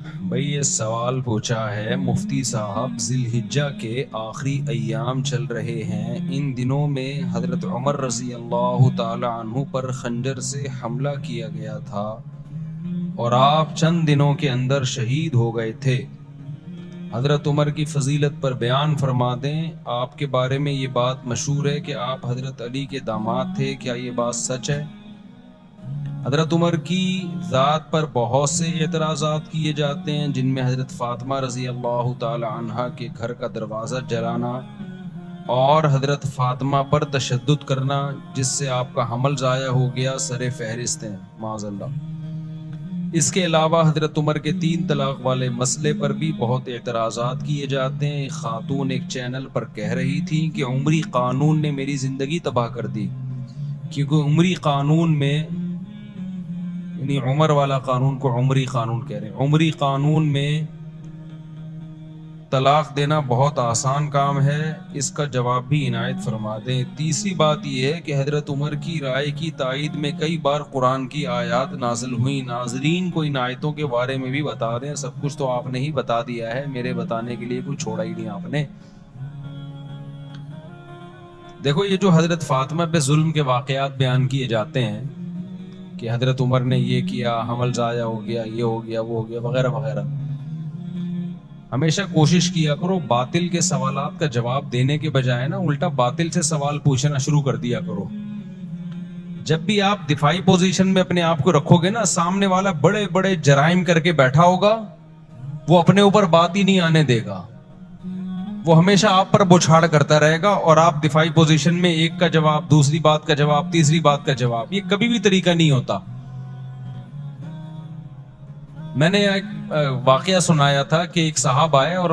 بھائی یہ سوال پوچھا ہے مفتی صاحب، ذی الحجہ کے آخری ایام چل رہے ہیں، ان دنوں میں حضرت عمر رضی اللہ تعالی عنہ پر خنجر سے حملہ کیا گیا تھا اور آپ چند دنوں کے اندر شہید ہو گئے تھے۔ حضرت عمر کی فضیلت پر بیان فرما دیں، آپ کے بارے میں یہ بات مشہور ہے کہ آپ حضرت علی کے داماد تھے، کیا یہ بات سچ ہے؟ حضرت عمر کی ذات پر بہت سے اعتراضات کیے جاتے ہیں، جن میں حضرت فاطمہ رضی اللہ تعالی عنہا کے گھر کا دروازہ جلانا اور حضرت فاطمہ پر تشدد کرنا جس سے آپ کا حمل ضائع ہو گیا سر فہرست ہیں معاذ اللہ۔ اس کے علاوہ حضرت عمر کے 3 طلاق والے مسئلے پر بھی بہت اعتراضات کیے جاتے ہیں۔ ایک خاتون ایک چینل پر کہہ رہی تھی کہ عمری قانون نے میری زندگی تباہ کر دی، کیونکہ عمری قانون میں، یعنی عمر والا قانون کو عمری قانون کہہ رہے ہیں، عمری قانون میں طلاق دینا بہت آسان کام ہے، اس کا جواب بھی عنایت فرما دیں۔ تیسری بات یہ ہے کہ حضرت عمر کی رائے کی تائید میں کئی بار قرآن کی آیات نازل ہوئی، ناظرین کو ان آیتوں کے بارے میں بھی بتا دیں۔ سب کچھ تو آپ نے ہی بتا دیا ہے، میرے بتانے کے لیے کچھ چھوڑا ہی نہیں آپ نے۔ دیکھو یہ جو حضرت فاطمہ پہ ظلم کے واقعات بیان کیے جاتے ہیں کہ حضرت عمر نے یہ کیا، حمل ضائع ہو گیا، یہ ہو گیا، وہ ہو گیا، وغیرہ وغیرہ، ہمیشہ کوشش کیا کرو باطل کے سوالات کا جواب دینے کے بجائے نا الٹا باطل سے سوال پوچھنا شروع کر دیا کرو۔ جب بھی آپ دفاعی پوزیشن میں اپنے آپ کو رکھو گے نا، سامنے والا بڑے بڑے جرائم کر کے بیٹھا ہوگا، وہ اپنے اوپر بات ہی نہیں آنے دے گا، وہ ہمیشہ آپ پر بوچھاڑ کرتا رہے گا، اور آپ دفاعی پوزیشن میں ایک کا جواب، دوسری بات کا جواب، تیسری بات کا جواب، یہ کبھی بھی طریقہ نہیں ہوتا۔ میں نے ایک واقعہ سنایا تھا کہ ایک صاحب آئے اور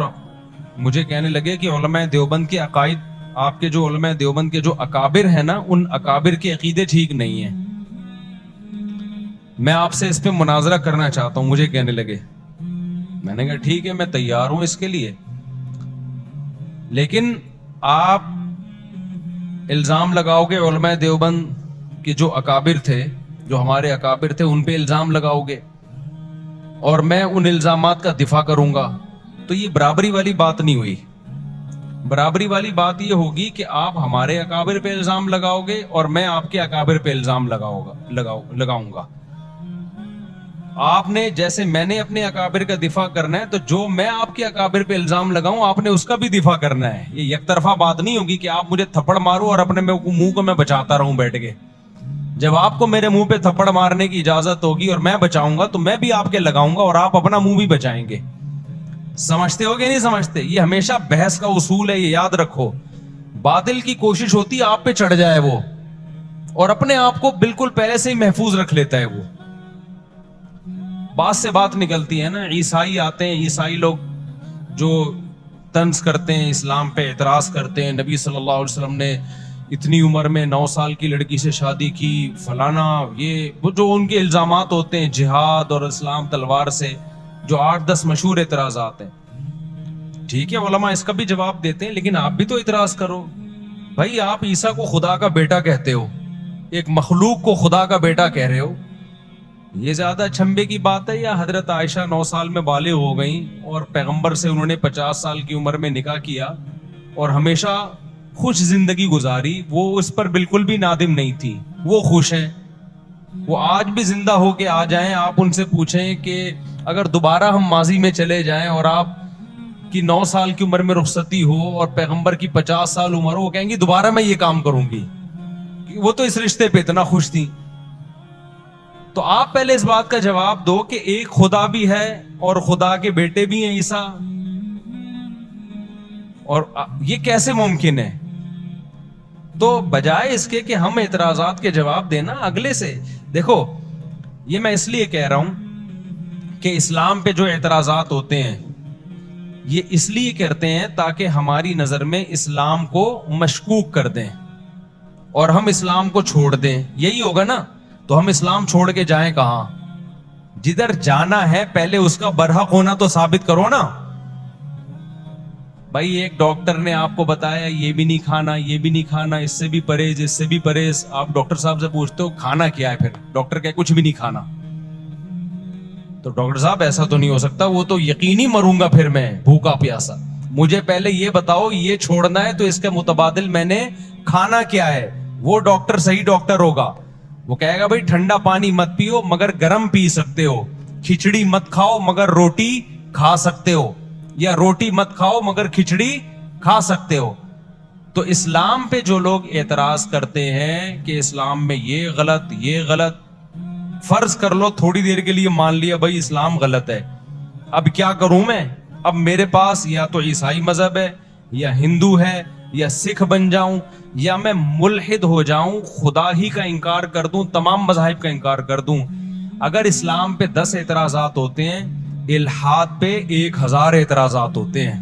مجھے کہنے لگے کہ علماء دیوبند کے عقائد، آپ کے جو علماء دیوبند کے جو اکابر ہیں نا، ان اکابر کے عقیدے ٹھیک نہیں ہیں، میں آپ سے اس پہ مناظرہ کرنا چاہتا ہوں۔ مجھے کہنے لگے، میں نے کہا ٹھیک ہے، میں تیار ہوں اس کے لیے، لیکن آپ الزام لگاؤ گے علماء دیوبند کے جو اکابر تھے، جو ہمارے اکابر تھے، ان پہ الزام لگاؤ گے اور میں ان الزامات کا دفاع کروں گا، تو یہ برابری والی بات نہیں ہوئی۔ برابری والی بات یہ ہوگی کہ آپ ہمارے اکابر پہ الزام لگاؤ گے اور میں آپ کے اکابر پہ الزام لگاؤں گا۔ آپ نے، جیسے میں نے اپنے اکابر کا دفاع کرنا ہے، تو جو میں آپ کے اکابر پہ الزام لگاؤں آپ نے اس کا بھی دفاع کرنا ہے۔ یہ یک طرفہ بات نہیں ہوگی کہ آپ مجھے تھپڑ مارو اور اپنے منہ کو میں بچاتا رہوں بیٹھ کے۔ جب آپ کو میرے منہ پہ تھپڑ مارنے کی اجازت ہوگی اور میں بچاؤں گا تو میں بھی آپ کے لگاؤں گا اور آپ اپنا منہ بھی بچائیں گے۔ سمجھتے ہو کہ نہیں سمجھتے؟ یہ ہمیشہ بحث کا اصول ہے، یہ یاد رکھو۔ باطل کی کوشش ہوتی ہے آپ پہ چڑھ جائے وہ، اور اپنے آپ کو بالکل پہلے سے ہی محفوظ رکھ لیتا ہے وہ۔ بات سے بات نکلتی ہے نا، عیسائی آتے ہیں، عیسائی لوگ جو طنز کرتے ہیں، اسلام پہ اعتراض کرتے ہیں، نبی صلی اللہ علیہ وسلم نے اتنی عمر میں 9 سال کی لڑکی سے شادی کی، فلانا، یہ وہ جو ان کے الزامات ہوتے ہیں جہاد اور اسلام تلوار سے، جو 8-10 مشہور اعتراضات ہیں، ٹھیک ہے علماء اس کا بھی جواب دیتے ہیں، لیکن آپ بھی تو اعتراض کرو۔ بھائی آپ عیسیٰ کو خدا کا بیٹا کہتے ہو، ایک مخلوق کو خدا کا بیٹا کہہ رہے ہو، یہ زیادہ چھمبے کی بات ہے؟ یا حضرت عائشہ 9 سال میں بالغ ہو گئیں اور پیغمبر سے انہوں نے 50 سال کی عمر میں نکاح کیا اور ہمیشہ خوش زندگی گزاری، وہ اس پر بالکل بھی نادم نہیں تھی، وہ خوش ہیں، وہ آج بھی زندہ ہو کے آ جائیں، آپ ان سے پوچھیں کہ اگر دوبارہ ہم ماضی میں چلے جائیں اور آپ کی 9 سال کی عمر میں رخصتی ہو اور پیغمبر کی 50 سال عمر ہو، وہ کہیں گی دوبارہ میں یہ کام کروں گی، وہ تو اس رشتے پہ اتنا خوش تھی۔ تو آپ پہلے اس بات کا جواب دو کہ ایک خدا بھی ہے اور خدا کے بیٹے بھی ہیں عیسیٰ، اور یہ کیسے ممکن ہے؟ تو بجائے اس کے کہ ہم اعتراضات کے جواب دینا اگلے سے، دیکھو یہ میں اس لیے کہہ رہا ہوں کہ اسلام پہ جو اعتراضات ہوتے ہیں یہ اس لیے کرتے ہیں تاکہ ہماری نظر میں اسلام کو مشکوک کر دیں اور ہم اسلام کو چھوڑ دیں، یہی ہوگا نا؟ تو ہم اسلام چھوڑ کے جائیں کہاں؟ جدھر جانا ہے پہلے اس کا برحق ہونا تو ثابت کرو نا۔ بھائی ایک ڈاکٹر نے آپ کو بتایا یہ بھی نہیں کھانا، یہ بھی نہیں کھانا، اس سے بھی پرہیز، اس سے بھی پرہیز، آپ ڈاکٹر صاحب سے پوچھتے ہو کھانا کیا ہے، پھر ڈاکٹر کہے کچھ بھی نہیں کھانا۔ تو ڈاکٹر صاحب ایسا تو نہیں ہو سکتا, وہ تو یقینی مروں گا پھر میں بھوکا پیاسا. مجھے پہلے یہ بتاؤ یہ چھوڑنا ہے تو اس کے متبادل میں نے کھانا کیا ہے. وہ ڈاکٹر صحیح ڈاکٹر ہوگا, وہ کہے گا بھائی ٹھنڈا پانی مت پیو مگر گرم پی سکتے ہو, کھچڑی مت کھاؤ مگر روٹی کھا سکتے ہو, یا روٹی مت کھاؤ مگر کھچڑی کھا سکتے ہو. تو اسلام پہ جو لوگ اعتراض کرتے ہیں کہ اسلام میں یہ غلط یہ غلط, فرض کر لو تھوڑی دیر کے لیے مان لیا بھائی اسلام غلط ہے, اب کیا کروں میں؟ اب میرے پاس یا تو عیسائی مذہب ہے یا ہندو ہے, یا سکھ بن جاؤں یا میں ملحد ہو جاؤں, خدا ہی کا انکار کر دوں, تمام مذاہب کا انکار کر دوں. اگر اسلام پہ 10 اعتراضات ہوتے ہیں, الحاد پہ 1000 اعتراضات ہوتے ہیں,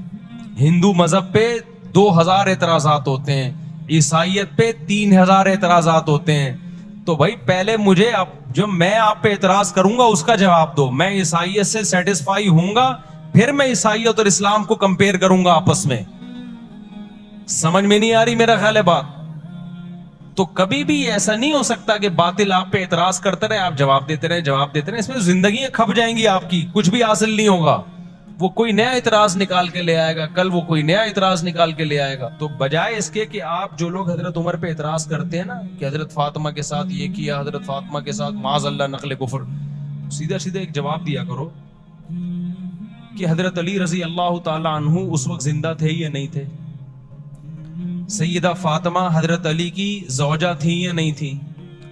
ہندو مذہب پہ 2000 اعتراضات ہوتے ہیں, عیسائیت پہ 3000 اعتراضات ہوتے ہیں. تو بھائی پہلے مجھے جو میں آپ پہ اعتراض کروں گا اس کا جواب دو. میں عیسائیت سے سیٹسفائی ہوں گا, پھر میں عیسائیت اور اسلام کو کمپیئر کروں گا آپس میں. سمجھ میں نہیں آ رہی میرا خیال ہے بات؟ تو کبھی بھی ایسا نہیں ہو سکتا کہ باطل آپ پہ اعتراض کرتے رہے, آپ جواب دیتے رہے جواب دیتے رہے, اس میں زندگیاں کھپ جائیں گی آپ کی, کچھ بھی حاصل نہیں ہوگا. وہ کوئی نیا اعتراض نکال کے لے آئے گا, کل وہ کوئی نیا اعتراض نکال کے لے آئے گا. تو بجائے اس کے کہ آپ جو لوگ حضرت عمر پہ اعتراض کرتے ہیں نا کہ حضرت فاطمہ کے ساتھ یہ کیا, حضرت فاطمہ کے ساتھ معاذ اللہ نقل کفر, سیدھا سیدھا ایک جواب دیا کرو کہ حضرت علی رضی اللہ تعالی عنہ اس وقت زندہ تھے یا نہیں تھے, سیدہ فاطمہ حضرت علی کی زوجہ تھیں یا نہیں تھیں.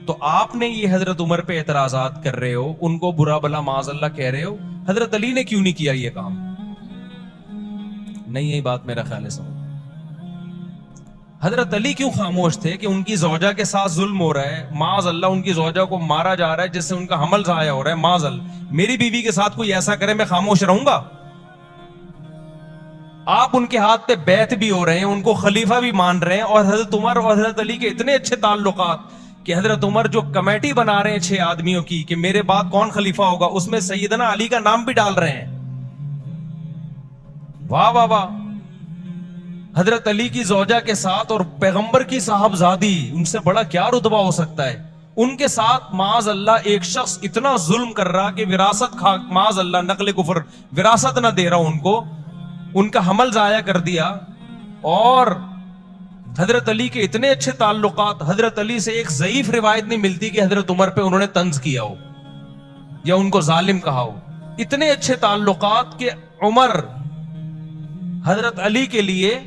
تو آپ نے یہ حضرت عمر پہ اعتراضات کر رہے ہو, ان کو برا بلا معاذ اللہ کہہ رہے ہو, حضرت علی نے کیوں نہیں کیا یہ کام؟ نہیں یہی بات میرا خیال ہے سمجھ. حضرت علی کیوں خاموش تھے کہ ان کی زوجہ کے ساتھ ظلم ہو رہا ہے, معاذ اللہ ان کی زوجہ کو مارا جا رہا ہے جس سے ان کا حمل ضائع ہو رہا ہے, معاذ اللہ میری بیوی کے ساتھ کوئی ایسا کرے میں خاموش رہوں گا؟ آپ ان کے ہاتھ پہ بیعت بھی ہو رہے ہیں, ان کو خلیفہ بھی مان رہے ہیں, اور حضرت عمر اور حضرت علی کے اتنے اچھے تعلقات کہ حضرت عمر جو کمیٹی بنا رہے ہیں 6 آدمیوں کی کہ میرے بعد کون خلیفہ ہوگا, اس میں سیدنا علی کا نام بھی ڈال رہے ہیں. واہ واہ واہ. حضرت علی کی زوجہ کے ساتھ اور پیغمبر کی صاحبزادی, ان سے بڑا کیا رتبہ ہو سکتا ہے, ان کے ساتھ معاذ اللہ ایک شخص اتنا ظلم کر رہا کہ وراثت معاذ اللہ نقل کفر وراثت نہ دے رہا ان کو, ان کا حمل ضائع کر دیا. اور حضرت علی کے اتنے اچھے تعلقات, حضرت علی سے ایک ضعیف روایت نہیں ملتی کہ حضرت عمر پہ انہوں نے طنز کیا ہو یا ان کو ظالم کہا ہو. اتنے اچھے تعلقات کہ عمر حضرت علی کے لیے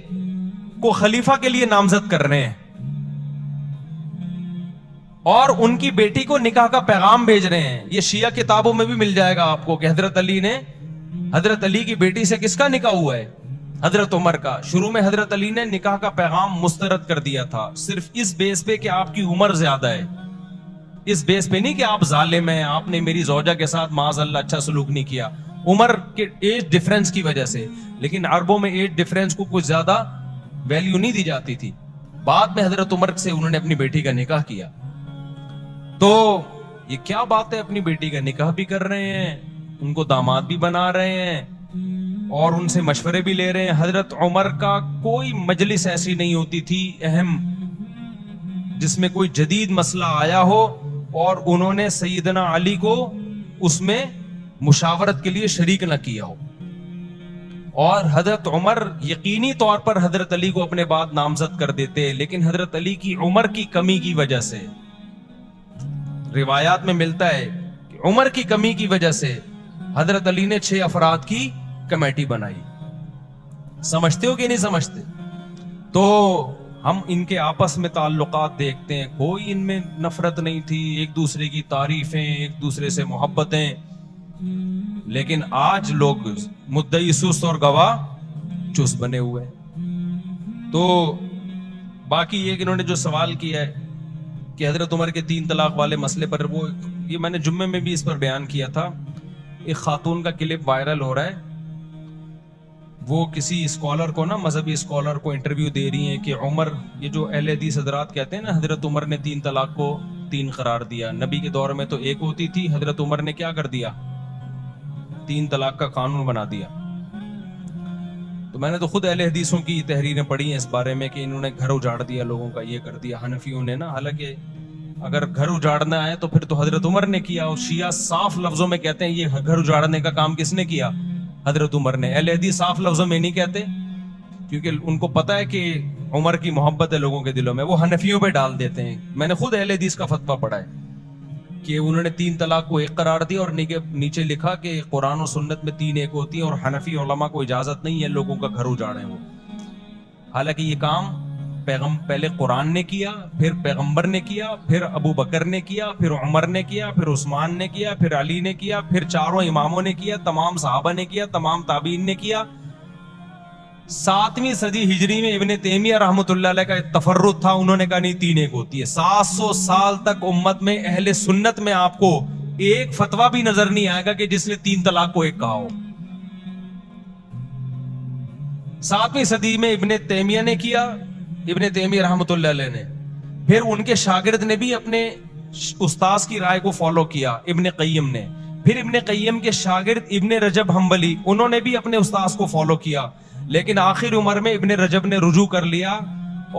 کو خلیفہ کے لیے نامزد کر رہے ہیں, اور ان کی بیٹی کو نکاح کا پیغام بھیج رہے ہیں. یہ شیعہ کتابوں میں بھی مل جائے گا آپ کو کہ حضرت علی کی بیٹی سے کس کا نکاح ہوا ہے؟ حضرت عمر کا. شروع میں حضرت علی نے نکاح کا پیغام مسترد کر دیا تھا, صرف اس بیس پہ کہ آپ کی عمر زیادہ ہے, اس بیس پہ نہیں کہ آپ ظالم ہیں, آپ نے میری زوجہ کے ساتھ معاذ اللہ اچھا سلوک نہیں کیا, عمر کے ایج ڈیفرنس کی وجہ سے. لیکن عربوں میں ایج ڈیفرنس کو کچھ زیادہ ویلیو نہیں دی جاتی تھی. بعد میں حضرت عمر سے انہوں نے اپنی بیٹی کا نکاح کیا. تو یہ کیا بات ہے, اپنی بیٹی کا نکاح بھی کر رہے ہیں, ان کو داماد بھی بنا رہے ہیں, اور ان سے مشورے بھی لے رہے ہیں. حضرت عمر کا کوئی مجلس ایسی نہیں ہوتی تھی اہم جس میں کوئی جدید مسئلہ آیا ہو اور انہوں نے سیدنا علی کو اس میں مشاورت کے لیے شریک نہ کیا ہو. اور حضرت عمر یقینی طور پر حضرت علی کو اپنے بعد نامزد کر دیتے, لیکن حضرت علی کی عمر کی کمی کی وجہ سے, روایات میں ملتا ہے کہ عمر کی کمی کی وجہ سے حضرت علی نے 6 افراد کی کمیٹی بنائی. سمجھتے ہو کہ نہیں سمجھتے؟ تو ہم ان کے آپس میں تعلقات دیکھتے ہیں, کوئی ان میں نفرت نہیں تھی, ایک دوسرے کی تعریفیں, ایک دوسرے سے محبتیں. لیکن آج لوگ مدعی سست اور گواہ چست بنے ہوئے. تو باقی یہ کہ انہوں نے جو سوال کیا ہے کہ حضرت عمر کے 3 طلاق والے مسئلے پر, وہ یہ میں نے جمعے میں بھی اس پر بیان کیا تھا. ایک خاتون کا کلپ وائرل ہو رہا ہے, وہ کسی اسکالر کو مذہبی اسکالر کو انٹرویو دے رہی ہیں کہ عمر, یہ جو اہل حدیث حضرات کہتے ہیں نا حضرت عمر نے 3 طلاق کو 3 قرار دیا, نبی کے دور میں تو 1 ہوتی تھی, حضرت عمر نے کیا کر دیا, 3 طلاق کا قانون بنا دیا. تو میں نے تو خود اہل حدیثوں کی تحریریں پڑھی ہیں اس بارے میں کہ انہوں نے گھر اجاڑ دیا لوگوں کا, یہ کر دیا حنفیوں نے حالانکہ اگر گھر اجاڑنا ہے تو پھر تو حضرت عمر نے کیا. اور شیعہ صاف لفظوں میں کہتے ہیں یہ گھر اجاڑنے کا کام کس نے کیا؟ حضرت عمر نے. اہل حدیث صاف لفظوں میں نہیں کہتے کیونکہ ان کو پتا ہے کہ عمر کی محبت ہے لوگوں کے دلوں میں, وہ حنفیوں پہ ڈال دیتے ہیں. میں نے خود اہل حدیث کا فتویٰ پڑھا ہے کہ انہوں نے 3 طلاق کو ایک قرار دیا اور نیچے لکھا کہ قرآن و سنت میں 3 ایک ہوتی ہیں اور حنفی علماء کو اجازت نہیں ہے لوگوں کا گھر اجاڑیں وہ. حالانکہ یہ کام پہلے قرآن نے کیا, پھر پیغمبر نے کیا, پھر ابو بکر نے کیا, پھر عمر نے کیا, پھر عثمان نے کیا, پھر علی نے کیا, پھر چاروں اماموں نے کیا, تمام صحابہ نے کیا, تمام تابعین نے کیا. 7ویں صدی ہجری میں ابن تیمیہ رحمۃ اللہ علیہ کا ایک تفرد تھا, انہوں نے کہا نہیں 3 ایک ہوتی ہے. 700 سال تک امت میں اہل سنت میں آپ کو ایک فتویٰ بھی نظر نہیں آئے گا کہ جس نے 3 طلاق کو ایک کہا ہو. 7ویں صدی میں ابن تیمیہ نے کیا, ابن تیمیہ رحمۃ اللہ علیہ نے. پھر ان کے شاگرد نے بھی اپنے استاذ کی رائے کو فالو کیا, ابن قیم نے. پھر ابن قیم کے شاگرد ابن رجب حنبلی, انہوں نے بھی اپنے استاذ کو فالو کیا. لیکن آخر عمر میں ابن رجب نے رجوع کر لیا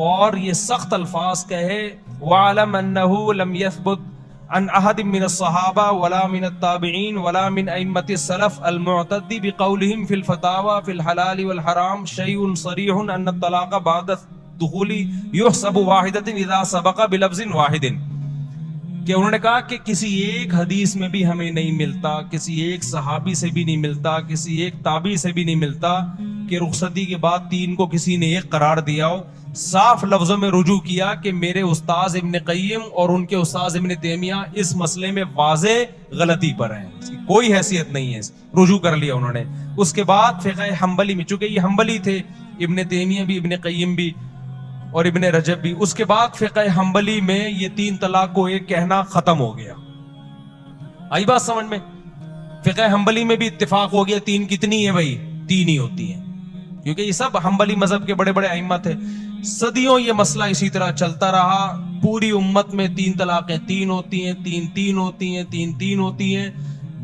اور یہ سخت الفاظ کہے وَعَلَمْ أَنَّهُ لَمْ يَثْبُتْ عن أحد من الصحابة ولا من التابعين ولا من أئمة السلف المعتد بقولهم في الفتاوى في الحلال والحرام شيء صريح أن الطلاق بعد الدخول يحسب واحدة إذا سبق بلفظ واحد. کہ انہوں نے کہا کہ کسی ایک حدیث میں بھی ہمیں نہیں ملتا, کسی ایک صحابی سے بھی نہیں ملتا, کسی ایک تابعی سے بھی نہیں ملتا کہ رخصتی کے بعد 3 کو کسی نے ایک قرار دیا ہو. صاف لفظوں میں رجوع کیا کہ میرے استاذ ابن قیم اور ان کے استاذ ابن تیمیہ اس مسئلے میں واضح غلطی پر ہیں, کوئی حیثیت نہیں ہے. رجوع کر لیا انہوں نے. اس کے بعد فقہ حنبلی میں, چونکہ یہ حنبلی تھے ابن تیمیہ بھی, ابن قیم بھی اور ابن رجب بھی, اس کے بعد فقہ حنبلی میں یہ 3 طلاق کو ایک کہنا ختم ہو گیا. آئی بات سمجھ میں؟ فقہ حنبلی میں بھی اتفاق ہو گیا 3 کتنی ہے بھائی, 3 ہی ہوتی ہیں, کیونکہ یہ سب حنبلی مذہب کے بڑے بڑے ائمہ تھے. صدیوں یہ مسئلہ اسی طرح چلتا رہا. پوری امت میں 3 طلاقیں 3 ہوتی ہیں, 3 ہوتی ہیں, 3 ہوتی ہیں,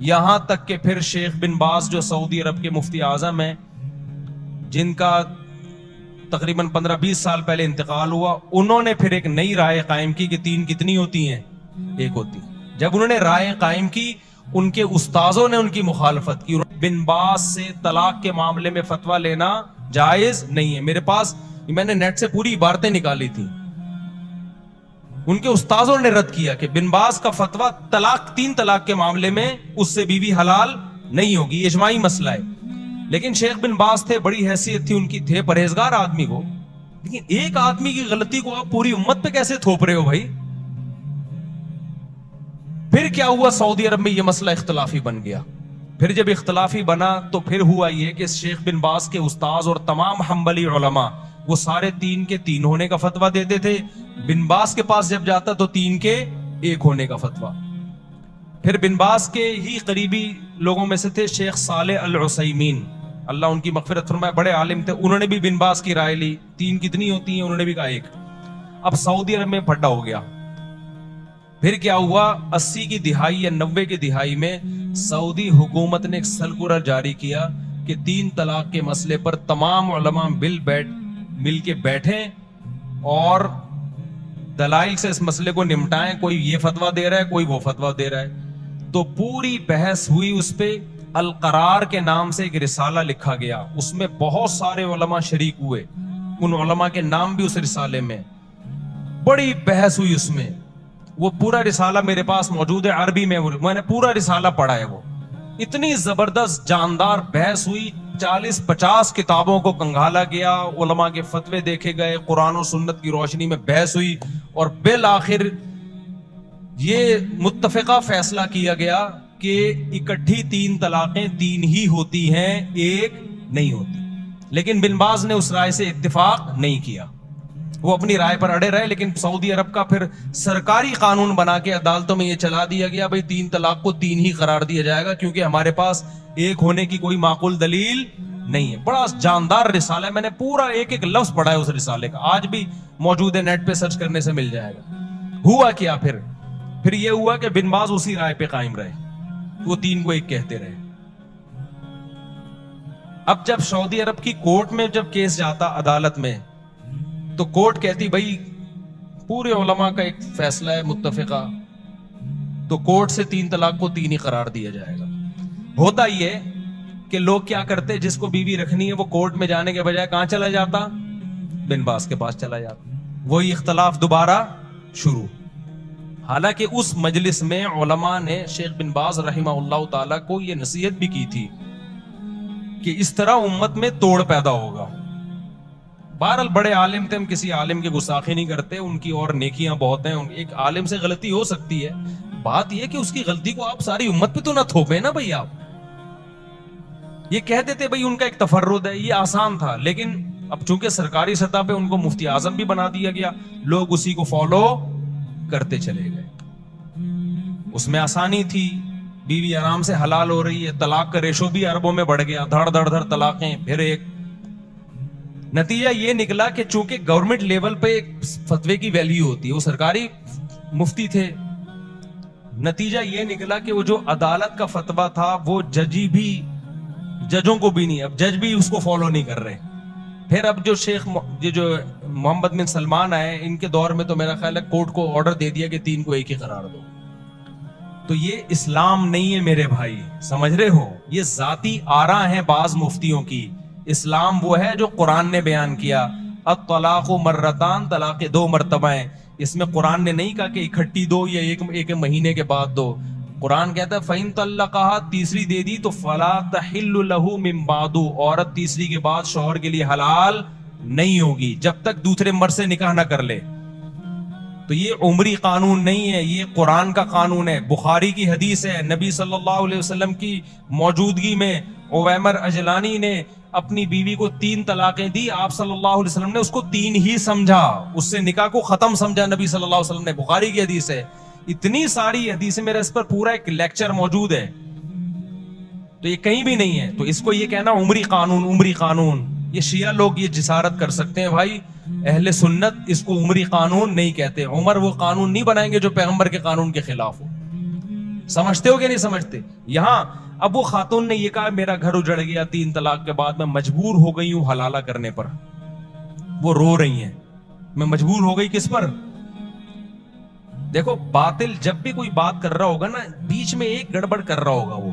یہاں تک کہ پھر شیخ بن باز جو سعودی عرب کے مفتی اعظم ہیں, جن کا تقریباً 15-20 سال پہلے انتقال ہوا, انہوں نے پھر ایک نئی رائے قائم کی کہ 3 کتنی ہوتی ہیں, 1 ہوتی. جب انہوں نے رائے قائم کی, ان کے استاذوں نے ان کی مخالفت کی. بن باز سے طلاق کے معاملے میں فتویٰ لینا جائز نہیں ہے. میرے پاس میں نے نیٹ سے پوری عبارتیں نکالی تھی, ان کے استاذوں نے رد کیا کہ بن باز کا فتویٰ 3 طلاق کے معاملے میں اس سے بیوی حلال نہیں ہوگی, اجماعی مسئلہ ہے. لیکن شیخ بن باز تھے, بڑی حیثیت تھی ان کی, تھے پرہیزگار آدمی کو, لیکن ایک آدمی کی غلطی کو آپ پوری امت پہ کیسے تھوپ رہے ہو بھائی؟ پھر کیا ہوا, سعودی عرب میں یہ مسئلہ اختلافی بن گیا. پھر جب اختلافی بنا تو پھر ہوا یہ کہ شیخ بن باز کے استاذ اور تمام حنبلی علماء وہ سارے 3 کے 3 ہونے کا فتویٰ دیتے تھے. بن باز کے پاس جب جاتا تو 3 کے 1 ہونے کا فتویٰ. پھر بن باز کے ہی قریبی لوگوں میں سے تھے شیخ صالح العثیمین, اللہ ان کی مغفرت فرمائے, بڑے عالم تھے. انہوں نے بھی بن باز کی رائے لی, 3 کتنی ہوتی ہیں, انہوں نے بھی کہا 1. اب سعودی عرب میں پھڈا ہو گیا. پھر کیا ہوا, 80 کی دہائی یا 90 کی دہائی میں سعودی حکومت نے ایک سرکولر جاری کیا کہ 3 طلاق کے مسئلے پر تمام علماء مل کے بیٹھیں اور دلائل سے اس مسئلے کو نمٹائیں. کوئی یہ فتویٰ دے رہا ہے, کوئی وہ فتویٰ دے رہا ہے. تو پوری بحث ہوئی اس پہ. القرار کے نام سے ایک رسالہ لکھا گیا, اس میں بہت سارے علماء شریک ہوئے, ان علماء کے نام بھی اس رسالے میں. بڑی بحث ہوئی اس میں. وہ پورا رسالہ میرے پاس موجود ہے عربی میں, میں نے پورا رسالہ پڑھا ہے. وہ اتنی زبردست جاندار بحث ہوئی, 40-50 کتابوں کو کنگھالا گیا, علماء کے فتوے دیکھے گئے, قرآن و سنت کی روشنی میں بحث ہوئی, اور بالآخر یہ متفقہ فیصلہ کیا گیا کہ اکٹھی 3 طلاقیں 3 ہی ہوتی ہیں, 1 نہیں ہوتی. لیکن بن باز نے اس رائے سے اتفاق نہیں کیا, وہ اپنی رائے پر اڑے رہے. لیکن سعودی عرب کا پھر سرکاری قانون بنا کے عدالتوں میں یہ چلا دیا گیا بھئی 3 طلاق کو 3 ہی قرار دیا جائے گا, کیونکہ ہمارے پاس 1 ہونے کی کوئی معقول دلیل نہیں ہے. بڑا جاندار رسالہ ہے, میں نے پورا ایک لفظ پڑھا ہے اس رسالے کا, آج بھی موجود ہے, نیٹ پہ سرچ کرنے سے مل جائے گا. ہوا کیا پھر یہ ہوا کہ بن باز اسی رائے پہ قائم رہے, وہ 3 کو 1 کہتے رہے. اب جب سعودی عرب کی کورٹ میں جب کیس جاتا عدالت میں, تو کورٹ کہتی بھائی پورے علماء کا ایک فیصلہ ہے متفقہ، تو کورٹ سے 3 طلاق کو 3 ہی قرار دیا جائے گا. ہوتا یہ کہ لوگ کیا کرتے، جس کو بیوی رکھنی ہے وہ کورٹ میں جانے کے بجائے کہاں چلا جاتا؟ بن باز کے پاس چلا جاتا. وہی اختلاف دوبارہ شروع. حالانکہ اس مجلس میں علماء نے شیخ بن باز رحمہ اللہ تعالیٰ کو یہ نصیحت بھی کی تھی کہ اس طرح امت میں توڑ پیدا ہوگا. بہرحال بڑے عالم تھے، ہم کسی عالم کی گستاخی نہیں کرتے، ان کی اور نیکیاں بہت ہیں. ایک عالم سے غلطی ہو سکتی ہے، بات یہ کہ اس کی غلطی کو آپ ساری امت پہ تو نہ تھوپیں نا بھائی. آپ یہ کہہ دیتے بھائی ان کا ایک تفرد ہے، یہ آسان تھا. لیکن اب چونکہ سرکاری سطح پہ ان کو مفتی اعظم بھی بنا دیا گیا، لوگ اسی کو فالو کرتے چلے گئے. اس میں آسانی تھی، بیوی آرام سے حلال ہو رہی ہے، طلاق کا ریشو بھی اربوں میں بڑھ گیا، دھڑ دھڑ دھڑ طلاقیں. پھر ایک نتیجہ یہ نکلا کہ چونکہ گورنمنٹ لیول پہ ایک فتوے کی ویلیو ہوتی ہے، وہ سرکاری مفتی تھے، نتیجہ یہ نکلا کہ وہ جو عدالت کا فتویٰ تھا وہ ججوں کو بھی نہیں، اب جج بھی اس کو فالو نہیں کر رہے. پھر اب جو جو محمد بن سلمان آئے، ان کے دور میں تو میرا خیال ہے کورٹ کو آرڈر دے دیا کہ 3 کو 1 ہی قرار دو. تو یہ اسلام نہیں ہے میرے بھائی، سمجھ رہے ہو؟ یہ ذاتی آراء ہیں بعض مفتیوں کی. اسلام وہ ہے جو قرآن نے بیان کیا. الطلاق مرتان، طلاق 2 مرتبہ ہیں. اس میں قرآن نے نہیں کہا کہ اکٹھی دو یا ایک مہینے کے بعد دو. قرآن کہتا ہے فَإِن طَلَّقَهَا، تیسری دے دی تو فَلَا تَحِلُّ لَهُ مِن بَعْدُ، عورت تیسری کے بعد شوہر کے لیے حلال نہیں ہوگی جب تک دوسرے مرد سے نکاح نہ کر لے. تو یہ عمری قانون نہیں ہے، یہ قرآن کا قانون ہے. بخاری کی حدیث ہے، نبی صلی اللہ علیہ وسلم کی موجودگی میں عویمر اجلانی نے اپنی بیوی کو 3 طلاقیں دی. آپ صلی اللہ علیہ وسلم نے اس کو 3 ہی سمجھا، اس سے نکاح کو ختم سمجھا نبی صلی اللہ علیہ وسلم نے. بخاری کی حدیث ہے. اتنی ساری حدیثیں، میرا اس پر پورا ایک لیکچر موجود ہے، تو یہ کہیں بھی نہیں ہے. تو اس کو یہ کہنا عمری قانون، یہ شیعہ لوگ یہ جسارت کر سکتے ہیں بھائی. اہل سنت اس کو عمری قانون نہیں کہتے. عمر وہ قانون نہیں بنائیں گے جو پیغمبر کے قانون کے خلاف ہو. سمجھتے ہو کہ نہیں سمجھتے؟ یہاں اب وہ خاتون نے یہ کہا میرا گھر اجڑ گیا 3 طلاق کے بعد، میں مجبور ہو گئی ہوں حلالہ کرنے پر. وہ رو رہی ہیں، میں مجبور ہو گئی کس پر؟ دیکھو باطل جب بھی کوئی بات کر رہا ہوگا نا، بیچ میں ایک گڑبڑ کر رہا ہوگا، وہ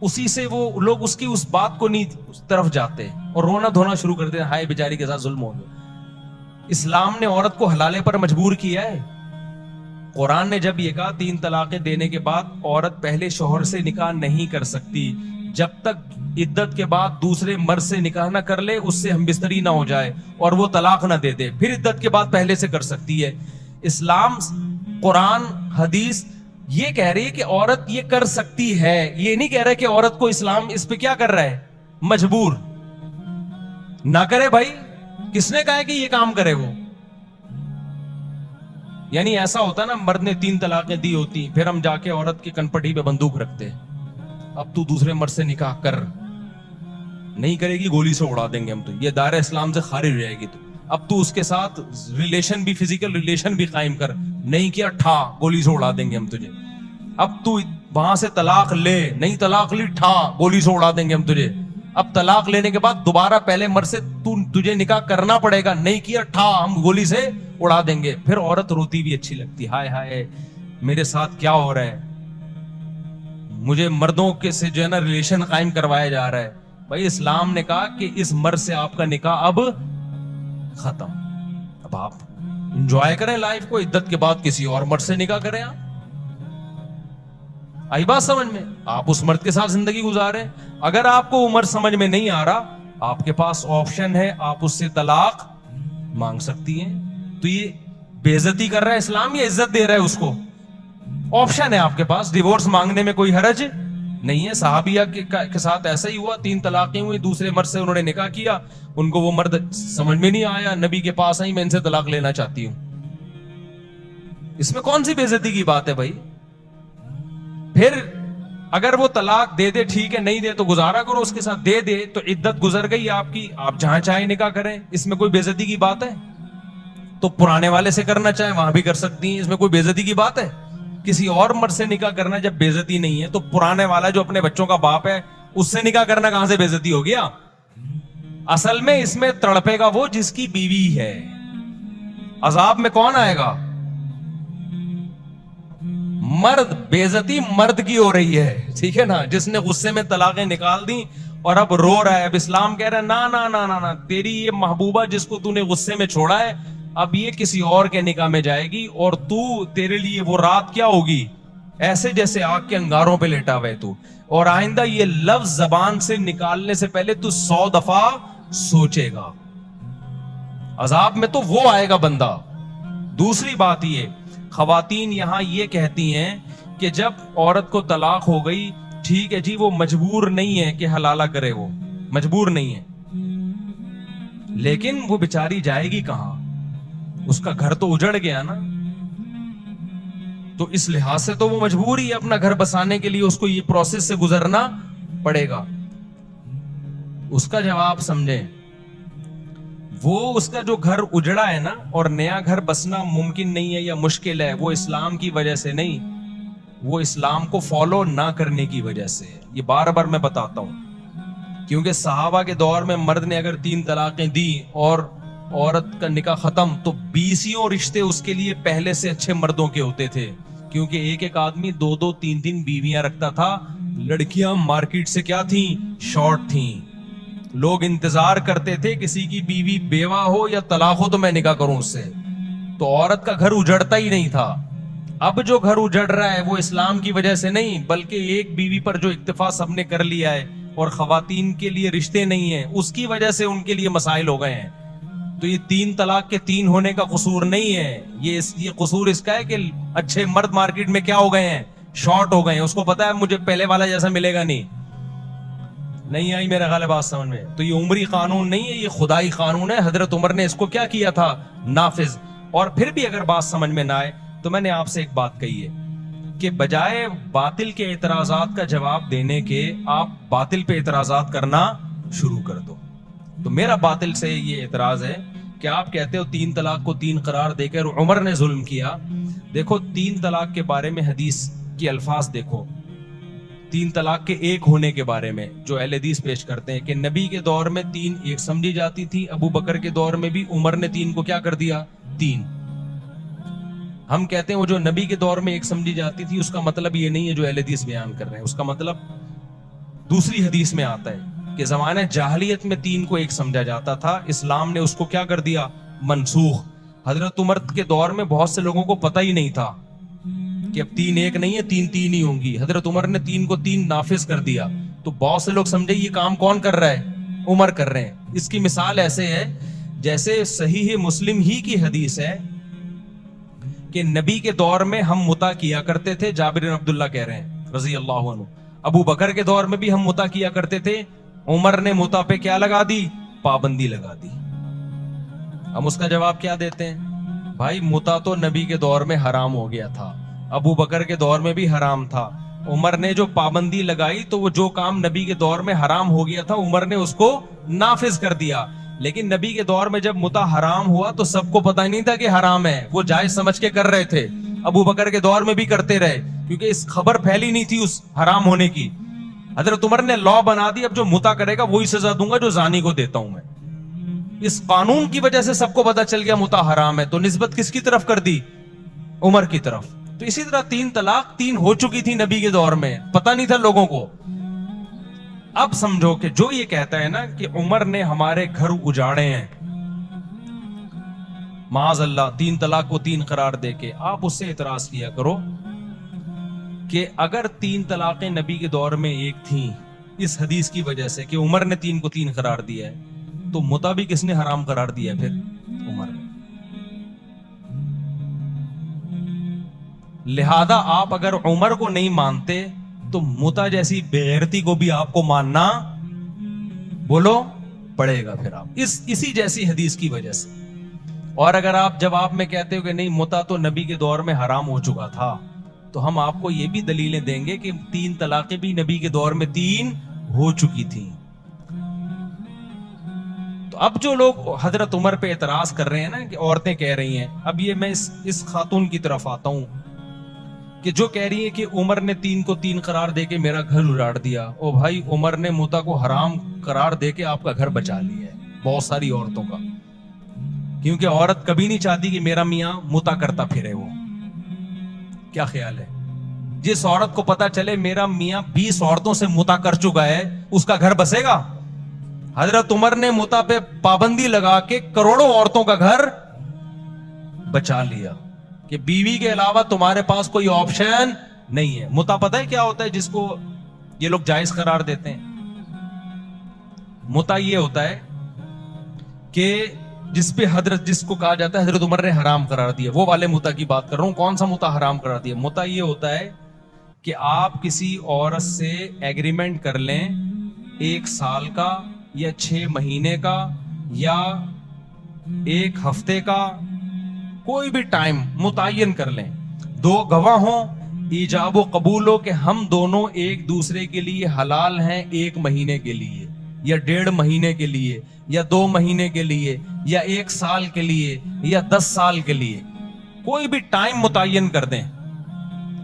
اسی سے وہ لوگ اس کی اس بات کو نہیں اس طرف جاتے اور رونا دھونا شروع کرتے ہیں، ہائے بیچاری کے ساتھ ظلم ہو گیا. اسلام نے عورت کو حلالے پر مجبور کیا ہے. قرآن نے جب یہ کہا 3 طلاقیں دینے کے بعد عورت پہلے شوہر سے نکاح نہیں کر سکتی جب تک عدت کے بعد دوسرے مرد سے نکاح نہ کر لے، اس سے ہم بستری نہ ہو جائے اور وہ طلاق نہ دے دے، پھر عدت کے بعد پہلے سے کر سکتی ہے. اسلام، قرآن، حدیث یہ کہہ رہی ہے کہ عورت یہ کر سکتی ہے، یہ نہیں کہہ رہا کہ عورت کو اسلام اس پہ کیا کر رہا ہے، مجبور نہ کرے. بھائی کس نے کہا ہے کہ یہ کام کرے وہ؟ یعنی ایسا ہوتا نا، مرد نے 3 طلاقیں دی ہوتی، پھر ہم جا کے عورت کی کنپٹی پہ بندوق رکھتے، اب تو دوسرے مرد سے نکاح کر، نہیں کرے گی گولی سے اڑا دیں گے ہم، تو یہ دائرہ اسلام سے خارج ہو جائے گی. تو اب تو اس کے ساتھ ریلیشن بھی، فزیکل ریلیشن بھی قائم کر، نہیں کیا ٹھا گولی سے اڑا دیں گے ہم تجھے. اب تو وہاں سے طلاق لے، نہیں طلاق لی ٹھا گولی سے اڑا دیں گے ہم تجھے. اب طلاق لینے کے بعد دوبارہ پہلے مرد سے تجھے نکاح کرنا پڑے گا، نہیں کیا ٹھا ہم گولی سے اڑا دیں گے. پھر عورت روتی بھی اچھی لگتی، ہائے ہائے میرے ساتھ کیا ہو رہا ہے، مجھے مردوں کے سے جو ہے نا ریلیشن قائم کروایا جا رہا ہے. بھائی اسلام نے کہا کہ اس مرد سے آپ کا نکاح اب ختم. اب آپ انجوائے کریں لائف کو، عدت کے بعد کسی اور مرد سے نکاح کریں. آپ آئی بات سمجھ میں؟ آپ اس مرد کے ساتھ زندگی گزاریں. اگر آپ کو وہ مرد سمجھ میں نہیں آ رہا، آپ کے پاس آپشن ہے، آپ اس سے طلاق مانگ سکتی ہیں. تو یہ بے عزتی کر رہا ہے اسلام یا عزت دے رہا ہے اس کو؟ آپشن ہے آپ کے پاس، ڈیورس مانگنے میں کوئی حرج نہیں ہے. صحابیہ کے ساتھ ایسا ہی ہوا، 3 طلاقیں ہوئی، دوسرے مرد سے انہوں نے نکاح کیا، ان کو وہ مرد سمجھ میں نہیں آیا، نبی کے پاس آئی، میں ان سے طلاق لینا چاہتی ہوں. اس میں کون سی بے عزتی کی بات ہے بھائی؟ پھر اگر وہ طلاق دے دے ٹھیک ہے، نہیں دے تو گزارا کرو اس کے ساتھ. دے دے تو عدت گزر گئی آپ کی، آپ جہاں چاہیں نکاح کریں، اس میں کوئی بے عزتی کی بات ہے؟ تو پرانے والے سے کرنا چاہیں وہاں بھی کر سکتی ہیں، اس میں کوئی بے عزتی کی بات ہے؟ کسی اور مرد سے نکاح کرنا جب بے عزتی نہیں ہے، تو پرانے والا جو اپنے بچوں کا باپ ہے اس سے نکاح کرنا کہاں سے بے عزتی ہو گیا؟ اصل میں اس میں تڑپے گا وہ جس کی بیوی ہے. عذاب میں کون آئے گا؟ مرد. بےعزتی مرد کی ہو رہی ہے, ٹھیک ہے نا, جس نے غصے میں طلاقیں نکال دی اور اب رو رہا ہے. اب اسلام کہہ رہا ہے نا نا نا نا نا, تیری یہ محبوبہ جس کو تو نے غصے میں چھوڑا ہے اب یہ کسی اور کے نکاح میں جائے گی, اور تو تیرے لیے وہ رات کیا ہوگی, ایسے جیسے آگ کے انگاروں پہ لیٹا ہوئے تو. اور آئندہ یہ لفظ زبان سے نکالنے سے پہلے تو 100 دفعہ سوچے گا. عذاب میں تو وہ آئے گا بندہ. دوسری بات یہ, خواتین یہاں یہ کہتی ہیں کہ جب عورت کو طلاق ہو گئی, ٹھیک ہے جی, وہ مجبور نہیں ہے کہ حلالہ کرے, وہ مجبور نہیں ہے, لیکن وہ بیچاری جائے گی کہاں؟ اس کا گھر تو اجڑ گیا نا, تو اس لحاظ سے تو وہ مجبور ہی ہے اپنا گھر بسانے کے لیے, اس کو یہ پروسیس سے گزرنا پڑے گا. اس کا جواب سمجھیں, وہ اس کا جو گھر اجڑا ہے نا اور نیا گھر بسنا ممکن نہیں ہے یا مشکل ہے, وہ اسلام کی وجہ سے نہیں, وہ اسلام کو فالو نہ کرنے کی وجہ سے. یہ بار بار میں بتاتا ہوں, کیونکہ صحابہ کے دور میں مرد نے اگر 3 طلاقیں دی اور عورت کا نکاح ختم, تو 20 رشتے اس کے لیے پہلے سے اچھے مردوں کے ہوتے تھے, کیونکہ ایک ایک آدمی 2 3 بیویاں رکھتا تھا. لڑکیاں مارکیٹ سے کیا تھیں, شارٹ تھیں. لوگ انتظار کرتے تھے کسی کی بیوی بیوہ ہو یا طلاق ہو تو میں نکاح کروں اس سے. تو عورت کا گھر اجڑتا ہی نہیں تھا. اب جو گھر اجڑ رہا ہے وہ اسلام کی وجہ سے نہیں, بلکہ ایک بیوی پر جو اکتفا سب نے کر لیا ہے اور خواتین کے لیے رشتے نہیں ہیں, اس کی وجہ سے ان کے لیے مسائل ہو گئے ہیں. تو یہ 3 طلاق کے 3 ہونے کا قصور نہیں ہے, یہ قصور اس کا ہے کہ اچھے مرد مارکیٹ میں کیا ہو گئے ہیں, شارٹ ہو گئے ہیں. اس کو پتا ہے مجھے پہلے والا جیسا ملے گا نہیں آئی میرا خیال ہے بات سمجھ میں. تو یہ عمری قانون نہیں ہے, یہ خدائی قانون ہے. حضرت عمر نے اس کو کیا کیا تھا, نافذ. اور پھر بھی اگر بات سمجھ میں نہ آئے تو میں نے آپ سے ایک بات کہی ہے کہ بجائے باطل کے اعتراضات کا جواب دینے کے آپ باطل پہ اعتراضات کرنا شروع کر دو. تو میرا باطل سے یہ اعتراض ہے کہ آپ کہتے ہو 3 طلاق کو 3 قرار دے کر عمر نے ظلم کیا. دیکھو 3 طلاق کے بارے میں حدیث کی الفاظ دیکھو, 3 طلاق کے 1 ہونے کے بارے میں جو اہل حدیث پیش کرتے ہیں کہ نبی کے دور میں 3 1 سمجھی جاتی تھی, ابو بکر کے دور میں بھی عمر نے 3 کو کیا کر دیا, 3. ہم کہتے ہیں وہ جو نبی کے دور میں 1 سمجھی جاتی تھی اس کا مطلب یہ نہیں ہے جو اہل حدیث بیان کر رہے ہیں, اس کا مطلب دوسری حدیث میں آتا ہے کہ زمانہ جاہلیت میں 3 کو 1 سمجھا جاتا تھا, اسلام نے اس کو کیا کر دیا, منسوخ. حضرت عمر کے دور میں بہت سے لوگوں کو پتہ ہی نہیں تھا کہ اب 3 1 نہیں ہے, 3 3 ہی ہوں گی. حضرت عمر نے 3 کو 3 نافذ کر دیا. تو بہت سے لوگ سمجھے یہ کام کون کر رہا ہے, عمر کر رہے ہیں. اس کی مثال ایسے ہے جیسے صحیح مسلم ہی کی حدیث ہے کہ نبی کے دور میں ہم متا کیا کرتے تھے, جابر بن عبداللہ کہہ رہے ہیں رضی اللہ عنہ. ابو بکر کے دور میں بھی ہم متا کیا کرتے تھے, عمر نے متا پہ کیا لگا دی, پابندی لگا دی. ہم اس کا جواب کیا دیتے ہیں, بھائی متا تو نبی کے دور میں حرام ہو گیا تھا, ابو بکر کے دور میں بھی حرام تھا. عمر نے جو پابندی لگائی تو وہ جو کام نبی کے دور میں حرام ہو گیا تھا عمر نے اس کو نافذ کر دیا. لیکن نبی کے دور میں جب متا حرام ہوا تو سب کو پتہ نہیں تھا کہ حرام ہے, وہ جائز سمجھ کے کر رہے تھے. ابو بکر کے دور میں بھی کرتے رہے کیونکہ اس خبر پھیلی نہیں تھی اس حرام ہونے کی. حضرت عمر نے لا بنا دی, اب جو متا کرے گا وہی سزا دوں گا جو زانی کو دیتا ہوں میں. اس قانون کی وجہ سے سب کو پتہ چل گیا متا حرام ہے, تو نسبت کس کی طرف کر دی, عمر کی طرف. تو اسی طرح 3 طلاق 3 ہو چکی تھی نبی کے دور میں, پتہ نہیں تھا لوگوں کو. اب سمجھو کہ جو یہ کہتا ہے نا کہ عمر نے ہمارے گھر اجاڑے ہیں, معاذ اللہ 3 طلاق کو 3 قرار دے کے, آپ اس سے اعتراض کیا کرو کہ اگر 3 طلاقیں نبی کے دور میں 1 تھیں اس حدیث کی وجہ سے کہ عمر نے 3 کو 3 قرار دیا ہے, تو متا بھی کس نے حرام قرار دیا ہے, پھر عمر نے. لہذا آپ اگر عمر کو نہیں مانتے تو متا جیسی بےغیرتی کو بھی آپ کو ماننا بولو پڑے گا پھر آپ اسی جیسی حدیث کی وجہ سے. اور اگر آپ جواب میں کہتے ہو کہ نہیں متا تو نبی کے دور میں حرام ہو چکا تھا, تو ہم آپ کو یہ بھی دلیلیں دیں گے کہ 3 طلاقیں بھی نبی کے دور میں 3 ہو چکی تھیں. تو اب جو لوگ حضرت عمر پہ اعتراض کر رہے ہیں نا کہ عورتیں کہہ رہی ہیں, اب یہ میں اس خاتون کی طرف آتا ہوں کہ جو کہہ رہی ہے کہ عمر نے 3 کو 3 قرار دے کے میرا گھر اجاڑ دیا. او بھائی عمر نے متا کو حرام قرار دے کے آپ کا گھر بچا لیا ہے بہت ساری عورتوں کا, کیونکہ عورت کبھی نہیں چاہتی کہ میرا میاں متا کرتا پھرے. وہ کیا خیال ہے؟ جس عورت کو پتا چلے میرا میاں 20 عورتوں سے متا کر چکا ہے, اس کا گھر بسے گا؟ حضرت عمر نے متا پہ پابندی لگا کے کروڑوں عورتوں کا گھر بچا لیا کہ بیوی کے علاوہ تمہارے پاس کوئی آپشن نہیں ہے. متا پتہ ہے کیا ہوتا ہے جس کو یہ لوگ جائز قرار دیتے ہیں؟ متا یہ ہوتا ہے کہ جس پہ جس کو کہا جاتا ہے حضرت عمر نے حرام قرار دیا, وہ والے متا کی بات کر رہا ہوں. کون سا متا حرام قرار دیا؟ متا یہ ہوتا ہے کہ آپ کسی عورت سے ایگریمنٹ کر لیں 1 سال کا یا 6 مہینے کا یا 1 ہفتے کا, کوئی بھی ٹائم متعین کر لیں, 2 گواہ ہوں, ایجاب و قبول ہو کہ ہم دونوں ایک دوسرے کے لیے حلال ہیں 1 مہینے کے لیے یا 1.5 مہینے کے لیے یا 2 مہینے کے لیے یا 1 سال کے لیے یا 10 سال کے لیے, کوئی بھی ٹائم متعین کر دیں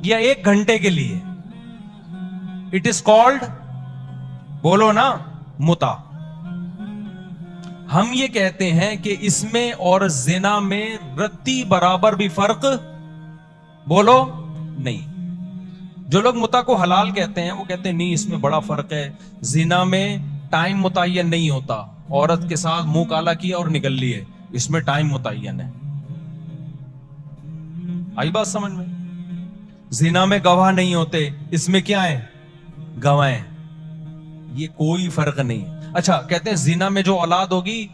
یا 1 گھنٹے کے لیے. اٹ از کالڈ, بولو نا, متا. ہم یہ کہتے ہیں کہ اس میں اور زنا میں رتی برابر بھی فرق, بولو, نہیں. جو لوگ متا کو حلال کہتے ہیں وہ کہتے ہیں نہیں اس میں بڑا فرق ہے, زنا میں ٹائم متعین نہیں ہوتا, عورت کے ساتھ منہ کالا کیا اور نکل لیے, اس میں ٹائم متعین ہے. آئی بات سمجھ میں؟ زنا میں گواہ نہیں ہوتے, اس میں کیا ہے؟ گواہ ہیں. یہ کوئی فرق نہیں. اچھا, کہتے ہیں زنا میں جو اولاد ہوگی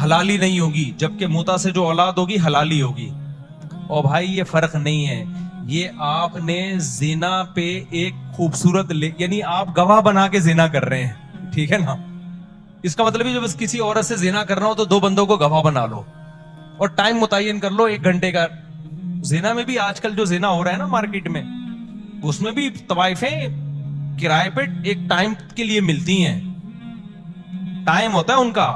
حلالی نہیں ہوگی, جبکہ متا سے جو اولاد ہوگی حلالی ہوگی. اور بھائی یہ فرق نہیں ہے, یہ آپ نے زنا پہ ایک خوبصورت یعنی آپ گواہ بنا کے زنا کر رہے ہیں, ٹھیک ہے نا. اس کا مطلب ہے جب کسی عورت سے زنا کرنا ہو تو 2 بندوں کو گواہ بنا لو اور ٹائم متعین کر لو 1 گھنٹے کا. زنا میں بھی آج کل جو زنا ہو رہا ہے نا مارکیٹ میں, اس میں بھی طوائفیں کرائے پہ ایک ٹائم کے لیے ملتی ہیں, ٹائم ہوتا ہے ان کا.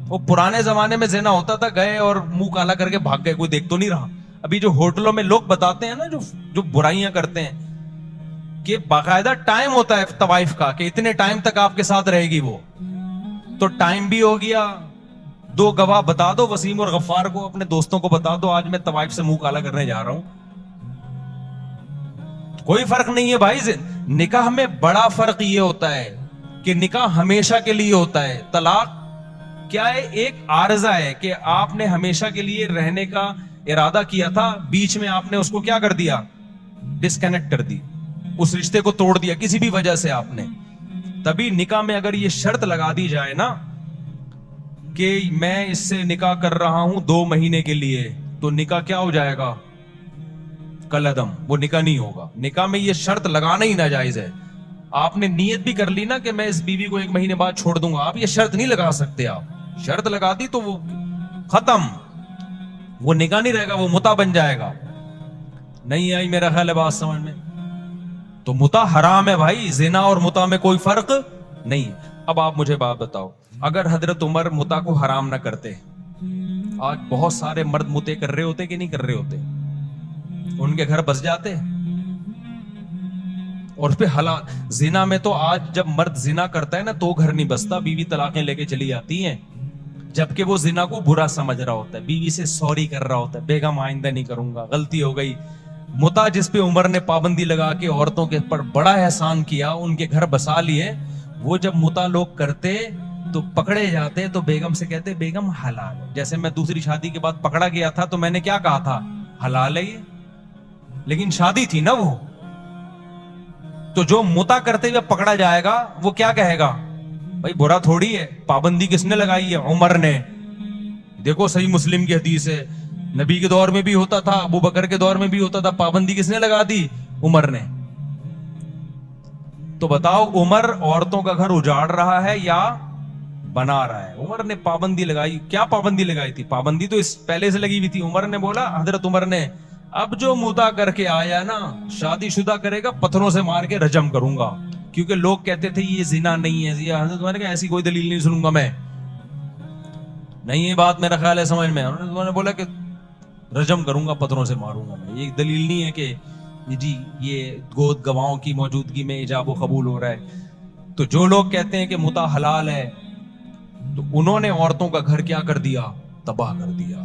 وہ پرانے زمانے میں زنا ہوتا تھا, گئے اور منہ کالا کر کے بھاگ گئے, کوئی دیکھ تو نہیں رہا. ابھی جو ہوٹلوں میں لوگ بتاتے ہیں نا جو برائیاں کرتے ہیں کہ باقاعدہ ٹائم ہوتا ہے طوائف کا کہ اتنے ٹائم تک آپ کے ساتھ رہے گی وہ, تو ٹائم بھی ہو گیا. 2 گواہ بتا دو, وسیم اور غفار کو, اپنے دوستوں کو بتا دو آج میں طوائف سے منہ کالا کرنے جا رہا ہوں. کوئی فرق نہیں ہے بھائی. نکاح میں بڑا فرق یہ ہوتا ہے کہ نکاح ہمیشہ کے لیے ہوتا ہے. طلاق کیا ہے؟ ایک عارضہ ہے کہ آپ نے ہمیشہ کے لیے رہنے کا ارادہ کیا تھا, بیچ میں آپ نے اس کو کیا کر دیا؟ ڈسکنیکٹ کر دی, اس رشتے کو توڑ دیا کسی بھی وجہ سے آپ نے. تبھی نکاح میں اگر یہ شرط لگا دی جائے نا کہ میں اس سے نکاح کر رہا ہوں 2 مہینے کے لیے, تو نکاح کیا ہو جائے گا؟ کلعدم, وہ نکاح نہیں ہوگا. نکاح میں یہ شرط لگانا ہی ناجائز ہے. آپ نے نیت بھی کر لی نا کہ میں اس بیوی کو 1 مہینے بعد چھوڑ دوں گا, آپ یہ شرط نہیں لگا سکتے. آپ شرط لگا دی تو وہ ختم, وہ نکاح نہیں رہے گا, وہ متا بن جائے گا. نہیں آئی میرا خیال ہے بات سمجھ میں؟ تو متا حرام ہے بھائی, زنا اور متا میں کوئی فرق نہیں. اب آپ مجھے بات بتاؤ, اگر حضرت عمر متا کو حرام نہ کرتے, آج بہت سارے مرد متے کر رہے ہوتے کہ نہیں کر رہے ہوتے؟ ان کے گھر بس جاتے. اور پہ حلال زنا میں تو آج جب مرد زنا کرتا ہے نا تو گھر نہیں بستا, بیوی طلاقیں لے کے چلی جاتی ہیں, جبکہ وہ زنا کو برا سمجھ رہا ہوتا ہے, بیوی سے سوری کر رہا ہوتا ہے, بیگم آئندہ نہیں کروں گا, غلطی ہو گئی. متا جس پہ عمر نے پابندی لگا کے عورتوں کے پر بڑا احسان کیا, ان کے گھر بسا لیے, وہ جب متا لوگ کرتے تو پکڑے جاتے تو بیگم سے کہتے بیگم حلال ہے. جیسے میں دوسری شادی کے بعد پکڑا گیا تھا تو میں نے کیا کہا تھا؟ حلال ہے یہ, لیکن شادی تھی نا وہ. تو جو متا کرتے ہوئے پکڑا جائے گا وہ کیا کہے گا؟ بھائی برا تھوڑی ہے, پابندی کس نے لگائی ہے؟ عمر نے. دیکھو صحیح مسلم کی حدیث ہے, نبی کے دور میں بھی ہوتا تھا, ابو بکر کے دور میں بھی ہوتا تھا, پابندی کس نے لگا دی؟ عمر نے. تو بتاؤ عمر عورتوں کا گھر اجاڑ رہا ہے یا بنا رہا ہے؟ عمر نے پابندی لگائی. کیا پابندی لگائی تھی؟ پابندی تو اس پہلے سے لگی ہوئی تھی. عمر نے بولا, حضرت عمر نے, اب جو متا کر کے آیا نا شادی شدہ کرے گا پتھروں سے مار کے رجم کروں گا, کیونکہ لوگ کہتے تھے یہ زنا نہیں ہے. حضرت عمر نے کہا ایسی کوئی دلیل نہیں سنوں گا میں. نہیں یہ بات میرا خیال ہے سمجھ میں. انہوں نے بولا کہ رجم کروں گا, پتھروں سے ماروں گا میں. یہ دلیل نہیں ہے کہ جی یہ گود گواہوں کی موجودگی میں ایجاب و قبول ہو رہا ہے. تو جو لوگ کہتے ہیں کہ متا حلال ہے تو انہوں نے عورتوں کا گھر کیا کر دیا؟ تباہ کر دیا.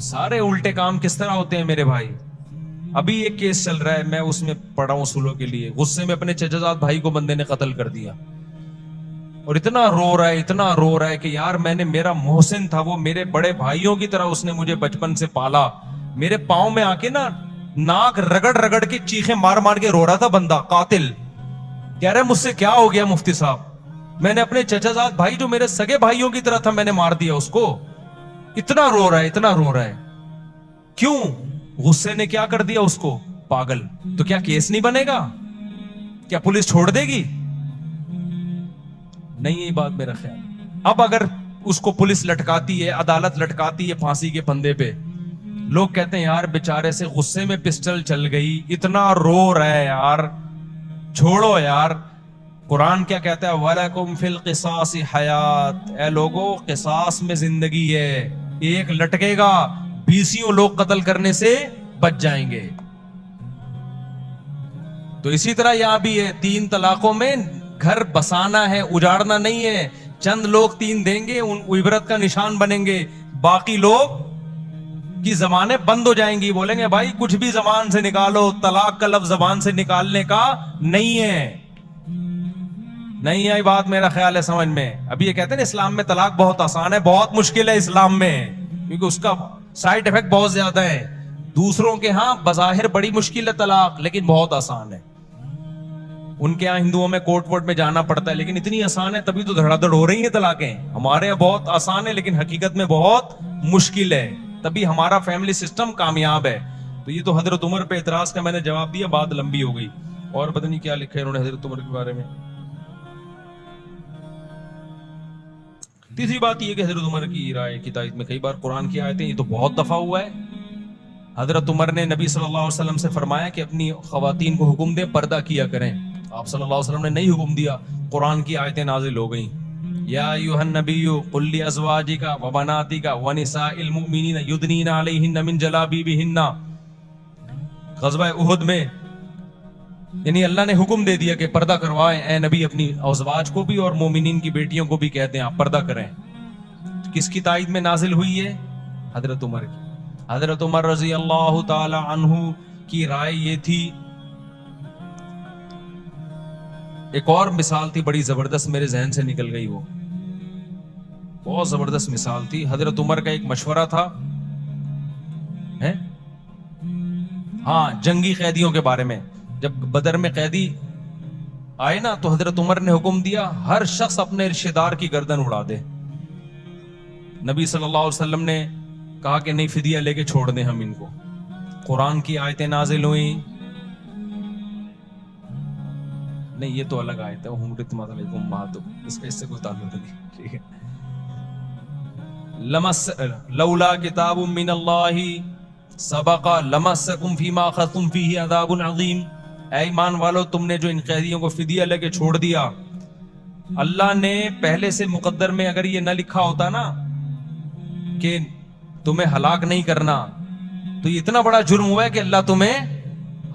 سارے الٹے کام کس طرح ہوتے ہیں میرے بھائی. ابھی ایک کیس چل رہا ہے, میں اس میں پڑھا ہوں سلو کے لیے. غصے میں اپنے چچا زاد بھائی کو بندے نے قتل کر دیا, اور اتنا رو رہا ہے کہ یار میں نے, میرا محسن تھا وہ, میرے بڑے بھائیوں کی طرح اس نے مجھے بچپن سے پالا. میرے پاؤں میں آ کے نا ناک رگڑ کے چیخیں مار کے رو رہا تھا بندہ قاتل. کہہ رہے مجھ سے کیا ہو گیا مفتی صاحب, میں نے اپنے چچا زاد بھائی جو میرے سگے بھائیوں کی طرح تھا میں نے مار دیا اس کو. اتنا رو رہا ہے. کیوں؟ غصے نے کیا کر دیا اس کو, پاگل. تو کیا کیس نہیں بنے گا؟ کیا پولیس چھوڑ دے گی؟ نہیں, یہ بات میرا خیال. اب اگر اس کو پولیس لٹکاتی ہے, عدالت لٹکاتی ہے پھانسی کے پھندے پہ, لوگ کہتے ہیں یار بیچارے سے غصے میں پسٹل چل گئی, اتنا رو رہا ہے یار, چھوڑو یار. قرآن کیا کہتا ہے, وَلَكُمْ فِي الْقِصَاصِ حَيَاتٌ, اے لوگو قصاص میں زندگی ہے. ایک لٹکے گا, 20 لوگ قتل کرنے سے بچ جائیں گے. تو اسی طرح یہاں بھی ہے, 3 طلاقوں میں گھر بسانا ہے, اجاڑنا نہیں ہے. چند لوگ 3 دیں گے, ان عبرت کا نشان بنیں گے, باقی لوگ کی زبانیں بند ہو جائیں گی, بولیں گے بھائی کچھ بھی زبان سے نکالو, طلاق کا لفظ زبان سے نکالنے کا نہیں ہے. نہیں ہے بات, میرا خیال ہے سمجھ میں. ابھی یہ کہتے ہیں اسلام میں طلاق بہت آسان ہے, بہت مشکل ہے اسلام میں, کیونکہ اس کا سائیڈ افیکٹ بہت زیادہ ہے. دوسروں کے ہاں بظاہر بڑی مشکل ہے طلاق, لیکن بہت آسان ہے. ان کے ہاں ہندوؤں میں کورٹ وورٹ میں جانا پڑتا ہے, لیکن اتنی آسان ہے تبھی تو دھڑا دھڑ ہو رہی ہیں طلاقیں. ہمارے یہاں بہت آسان ہے لیکن حقیقت میں بہت مشکل ہے, تبھی ہمارا فیملی سسٹم کامیاب ہے. تو یہ تو حضرت عمر پہ اعتراض کا میں نے جواب دیا, بات لمبی ہو گئی. اور پتہ نہیں کیا لکھا ہے انہوں نے حضرت عمر کے بارے میں. تیسری بات یہ کہ حضرت عمر کی رائے کی تائید میں کئی بار قرآن کی آیتیں, یہ تو بہت دفعہ ہوا ہے. حضرت عمر نے نبی صلی اللہ علیہ وسلم سے فرمایا کہ اپنی خواتین کو حکم دیں پردہ کیا کریں. آپ صلی اللہ علیہ وسلم نے نہیں حکم دیا, قرآن کی آیتیں نازل ہو گئیں. یا ایھا النبی قل لازواجک وبناتک ونساء المؤمنین یدنین علیہن من جلابیبہن. غزوہ احد میں یعنی اللہ نے حکم دے دیا کہ پردہ کروائیں اے نبی, اپنی ازواج کو بھی اور مومنین کی بیٹیوں کو بھی کہتے ہیں آپ پردہ کریں. کس کی تائید میں نازل ہوئی ہے؟ حضرت عمر کی. حضرت عمر رضی اللہ تعالی عنہ کی رائے یہ تھی. ایک اور مثال تھی بڑی زبردست, میرے ذہن سے نکل گئی, وہ بہت زبردست مثال تھی. حضرت عمر کا ایک مشورہ تھا, ہاں جنگی قیدیوں کے بارے میں. جب بدر میں قیدی آئے نا تو حضرت عمر نے حکم دیا ہر شخص اپنے رشتہ دار کی گردن اڑا دے. نبی صلی اللہ علیہ وسلم نے کہا کہ نہیں, فدیہ لے کے چھوڑ دیں ہم ان کو. قرآن کی آیتیں نازل ہوئیں. نہیں یہ تو الگ آیت ہے, حرمت علیکم امہاتکم, اس سے کوئی تعلق نہیں. ٹھیک ہے, لولا کتاب من اللہ سبق لمسکم فیما اخذتم فیہ عذاب عظیم. اے ایمان والو, تم نے جو ان قیدیوں کو فدیہ لے کے چھوڑ دیا, اللہ نے پہلے سے مقدر میں اگر یہ نہ لکھا ہوتا نا کہ تمہیں ہلاک نہیں کرنا, تو یہ اتنا بڑا جرم ہوا ہے کہ اللہ تمہیں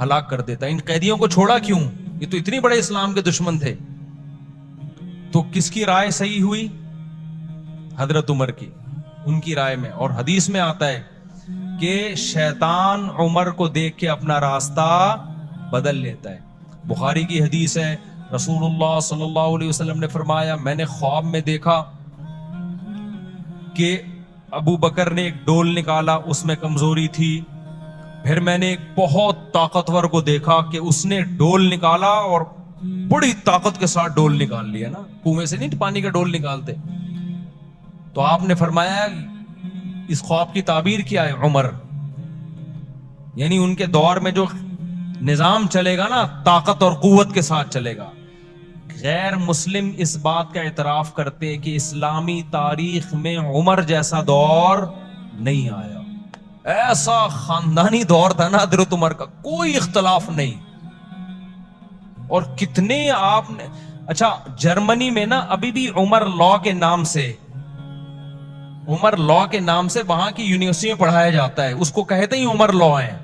ہلاک کر دیتا. ان قیدیوں کو چھوڑا کیوں؟ یہ تو اتنی بڑے اسلام کے دشمن تھے. تو کس کی رائے صحیح ہوئی؟ حضرت عمر کی, ان کی رائے میں. اور حدیث میں آتا ہے کہ شیطان عمر کو دیکھ کے اپنا راستہ بدل لیتا ہے. بخاری کی حدیث ہے, رسول اللہ صلی اللہ علیہ وسلم نے فرمایا میں نے خواب میں دیکھا کہ ابو بکر نے ایک ڈول نکالا, اس میں کمزوری تھی. پھر میں نے ایک بہت طاقتور کو دیکھا کہ اس نے ڈول نکالا اور بڑی طاقت کے ساتھ ڈول نکال لیا نا, کنویں سے نہیں پانی کا ڈول نکالتے. تو آپ نے فرمایا اس خواب کی تعبیر کیا ہے عمر, یعنی ان کے دور میں جو نظام چلے گا نا طاقت اور قوت کے ساتھ چلے گا. غیر مسلم اس بات کا اعتراف کرتے کہ اسلامی تاریخ میں عمر جیسا دور نہیں آیا. ایسا خاندانی دور تھا نا حضرت عمر کا, کوئی اختلاف نہیں. اور کتنے آپ نے, اچھا جرمنی میں نا ابھی بھی عمر لا کے نام سے, عمر لا کے نام سے وہاں کی یونیورسٹی میں پڑھایا جاتا ہے, اس کو کہتے ہی عمر لا ہے.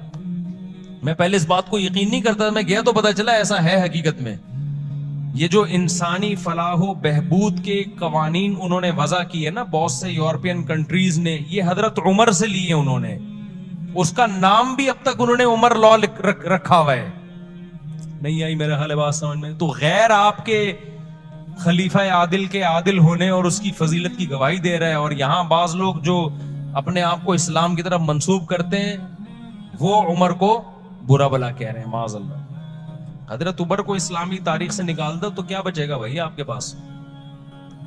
میں پہلے اس بات کو یقین نہیں کرتا, میں گیا تو پتا چلا ایسا ہے حقیقت میں. یہ جو انسانی فلاح و بہبود کے قوانین انہوں نے وضع کیے نا بہت سے یورپین کنٹریز نے، یہ حضرت عمر سے لیے انہوں نے. اس کا نام بھی اب تک انہوں نے عمر لا رکھا ہوا ہے. نہیں آئی میرے خیال بات سمجھ میں؟ تو غیر آپ کے خلیفہ عادل کے عادل ہونے اور اس کی فضیلت کی گواہی دے رہا ہے، اور یہاں بعض لوگ جو اپنے آپ کو اسلام کی طرف منسوب کرتے ہیں وہ عمر کو برا بلا کہہ رہے ہیں، معاذ اللہ. حضرت عمر کو اسلامی تاریخ سے نکال دو تو کیا بچے گا بھائی آپ کے پاس؟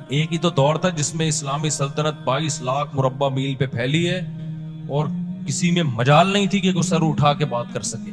ایک ہی تو دور تھا جس میں اسلامی سلطنت 22 لاکھ مربع میل پہ پھیلی ہے، اور کسی میں مجال نہیں تھی کہ کوئی سر اٹھا کے بات کر سکے.